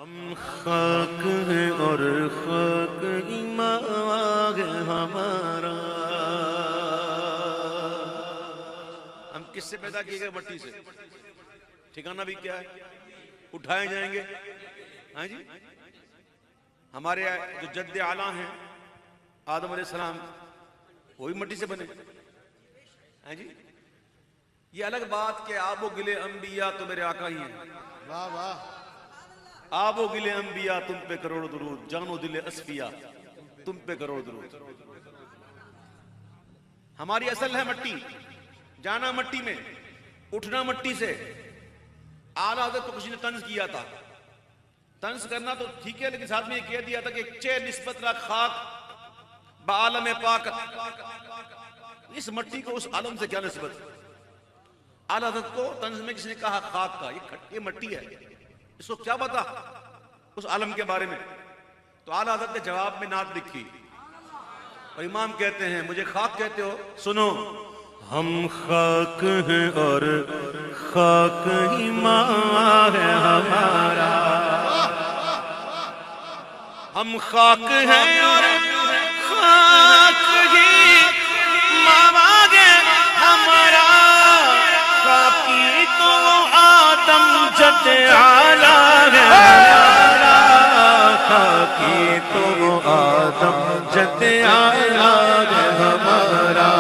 ہم خاک ہیں اور خاک ایمان ہے ہمارا. ہم کس سے پیدا کیے گئے؟ مٹی سے. ٹھکانہ بھی کیا ہے؟ اٹھائے جائیں گے. ہاں جی، ہمارے جو جد اعلیٰ ہیں آدم علیہ السلام، وہ بھی مٹی سے بنے. ہاں جی، یہ الگ بات کہ آب و گلے انبیاء تو میرے آقا ہی ہیں. واہ واہ. آب و گلے انبیاء تم پہ کروڑ درود، جان و دل اصفیاء تم پہ کروڑ درود. ہماری اصل ہے مٹی، جانا مٹی میں، اٹھنا مٹی سے. اعلیٰ حضرت کو کسی نے طنز کیا تھا. طنز کرنا تو ٹھیک ہے، لیکن ساتھ میں یہ کہہ دیا تھا کہ چے نسبت رکھ خاک بعالم پاک. اس مٹی کو اس عالم سے کیا نسبت؟ اعلیٰ حضرت کو طنز میں کسی نے کہا خاک کا، یہ مٹی ہے، اس کو کیا پتا اس عالم کے بارے میں؟ تو اعلیٰ حضرت نے جواب میں نعت لکھی، اور امام کہتے ہیں مجھے خاک کہتے ہو؟ سنو. ہم خاک ہیں اور خاک ایمان ہے ہمارا. ہم خاک ہیں اور خاک ہی ماں ہے ہمارا. خاکی تو آدم جد اعلیٰ ہے ہمارا. خاکی تو آدم جد اعلیٰ ہے ہمارا.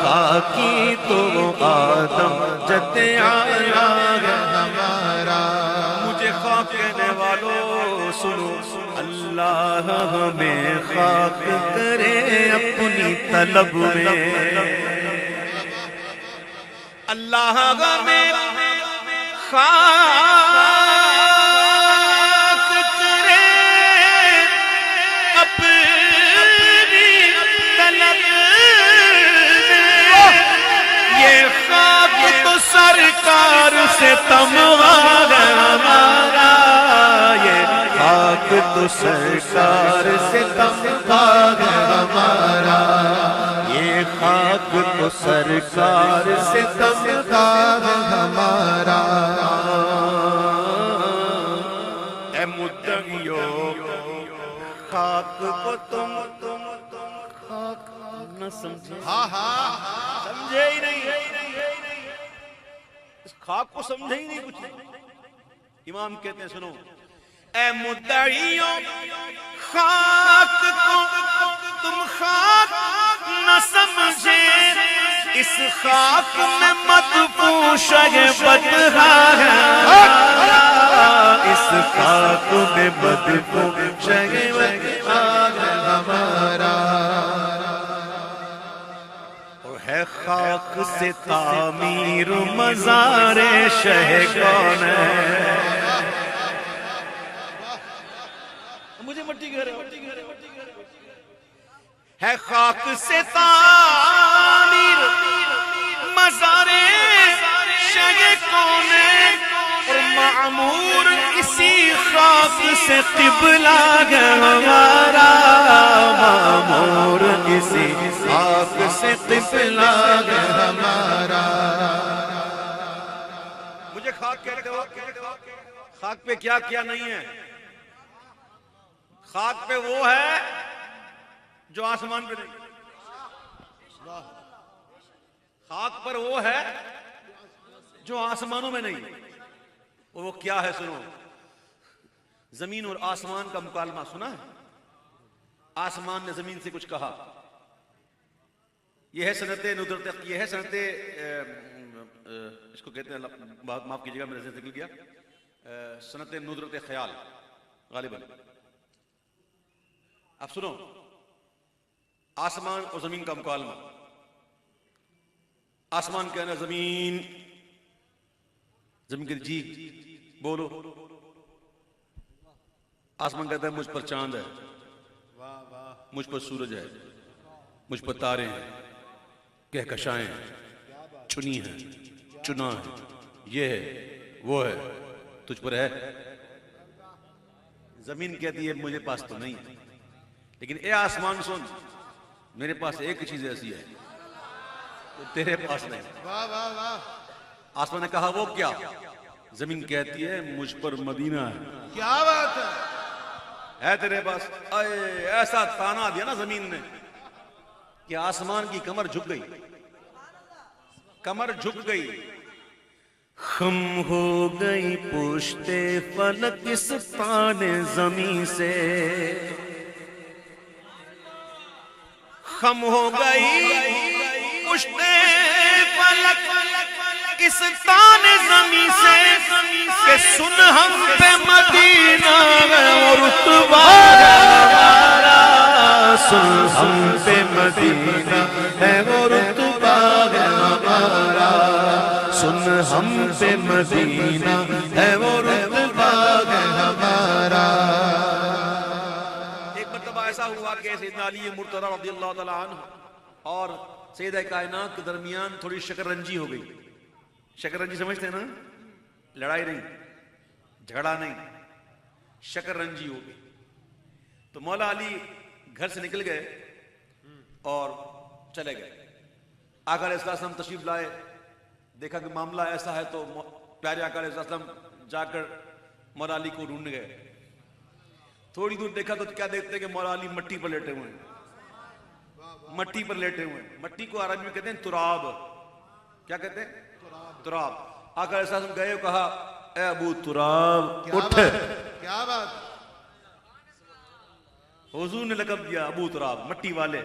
خاکی تو آدم جد اعلیٰ ہے ہمارا. مجھے خاک کہنے والوں سنو، اللہ ہمیں خاک کرے اپنی طلب میں. اللہ ہمیں خاک کرے اپنی طلب میں. یہ خاک تو سرکار سے تمغا ہے ہمارا. یہ خاک تو سرکار سے تمغا ہے ہمارا. یہ خاک تو سرکار سے تمغا ہے ہمارا. اے مدعیو خاک کو تم خاک نہ سمجھے. سمجھے ہی نہیں، اس خاک کو سمجھے ہی نہیں کچھ. امام کہتے ہیں سنو، اے مدعیوں خاک کو تم خاک نہ سمجھے. اس خاک میں مدفون شہ بدہا ہے ہمارا. اس خاک میں مدفون شہ بدہا ہے ہمارا. اور ہے خاک سے تعمیر مزار شہ کون ہے. مجھے مٹی گھر ہے خاک سے تعمیر مزار شہ کون ہے. اور معمور اسی خاک سے قبلہ ہے ہمارا. معمور اسی خاک سے قبلہ ہے ہمارا. مجھے خاک کہتے ہو، خاک پہ کیا کیا نہیں ہے؟ خاک پہ وہ ہے جو آسمان پہ نہیں. خاک پر وہ ہے جو آسمانوں میں نہیں. اور وہ کیا ہے؟ سنو، زمین اور آسمان کا مکالمہ سنا ہے؟ آسمان نے زمین سے کچھ کہا. یہ ہے صنعت ندرت، یہ ہے صنعت اس کو کہتے ہیں، معاف کیجیے گا میرے سے نکل گیا، صنعت ندرت خیال غالباً. اب سنو، آسمان اور زمین کا مکالمہ. آسمان کہنا زمین، زمین کہتی جی بولو. آسمان کہتا ہے مجھ پر چاند ہے، مجھ پر سورج ہے، مجھ پر تارے ہیں، کہکشائیں ہیں، چنی ہیں، چنا ہے، یہ ہے وہ ہے، تجھ پر ہے. زمین کہتی ہے مجھے پاس تو نہیں، لیکن اے آسمان سن، میرے پاس ایک چیز ایسی ہے تو تیرے پاس نہیں. آسمان نے کہا وہ کیا؟ زمین کہتی ہے مجھ پر مدینہ ہے. کیا بات ہے تیرے پاس. اے ایسا تانا دیا نا زمین نے کہ آسمان کی کمر جھک گئی, کمر جھک گئی. خم ہو گئی پشتے فلک اس تانے زمین سے, خم ہو گئی پشتے فلک اس تانے زمین سے کہ سن ہم پہ مدینہ اور رتبہ ہمارا, سن ہم پہ مدینہ ہے وہ رتبہ ہمارا, سن ہم پہ مدینہ ہے وہ رتبہ ہمارا. ایک مرتبہ ایسا ہوا کہ سیدنا علی مرتضی رضی اللہ تعالیٰ عنہ اور سیدہ کائنات کے درمیان تھوڑی شکرنجی ہو گئی. شکرنجی سمجھتے ہیں نا, لڑائی نہیں, جھگڑا نہیں, شکرنجی ہو گئی. تو مولا علی گھر سے نکل گئے اور چلے گئے. آقا علیہ السلام تشریف لائے, دیکھا کہ معاملہ ایسا ہے تو پیارے آقا علیہ السلام جا کر مولا علی کو ڈھونڈ گئے. تھوڑی دور دیکھا تو کیا دیکھتے کہ مولا علی مٹی پر لیٹے ہوئے ہیں, مٹی پر لیٹے ہوئے ہیں. مٹی کو عربی میں کہتے ہیں تراب. کیا کہتے ہیں؟ تراب. آقا علیہ السلام گئے اور کہا اے ابو تراب اٹھ. کیا بات. حضور نے لقب دیا ابو تراب, مٹی والے.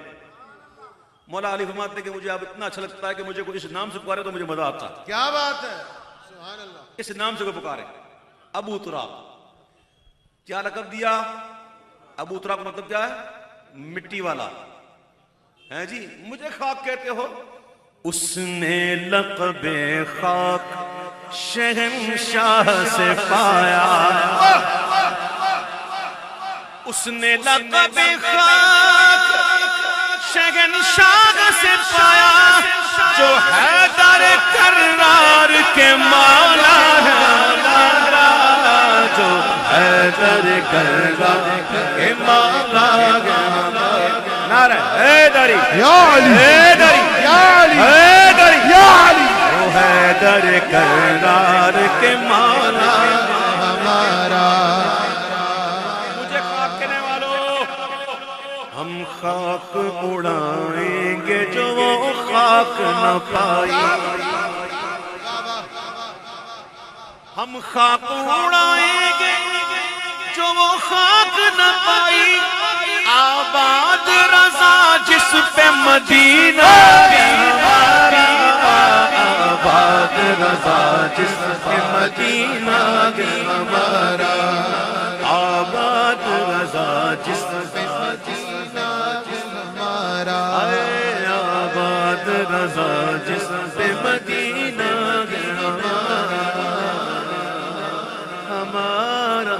مولا علی فرماتے کہ مجھے اب اتنا اچھا لگتا ہے کہ مجھے کوئی اس نام سے پکارے تو مجھے مزہ آتا ہے. کیا بات ہے, سبحان اللہ. اس نام سے کوئی پکارے ابو تراب. کیا لقب دیا؟ ابو تراب کا مطلب کیا ہے؟ مٹی والا ہے. جی مجھے خاک کہتے ہو. اس نے لقب خاک شہنشاہ سے پایا, اس نے لقب خاک شہنشاہ سے پایا, جو حیدر کرار کے مولا ہے ہمارا, جو حیدر کرار کے مولا ہے ہمارا. نعرہ حیدری یا علی, حیدری یا علی, حیدری یا علی, وہ حیدر کرار کے مولا ہمارا. مجھے خاک کہنے والوں, ہم خاک اڑائیں گے جو وہ خاک نہ پائی. ہم خاک اڑائیں گے جو وہ خاک نہ پائی. آباد رضا جس پہ مدینہ ہمارا, آباد رضا جس پہ مدینہ ہمارا, آباد رضا جس پہ ہمارا, آباد رضا جس پہ مدینہ ہمارا, ہمارا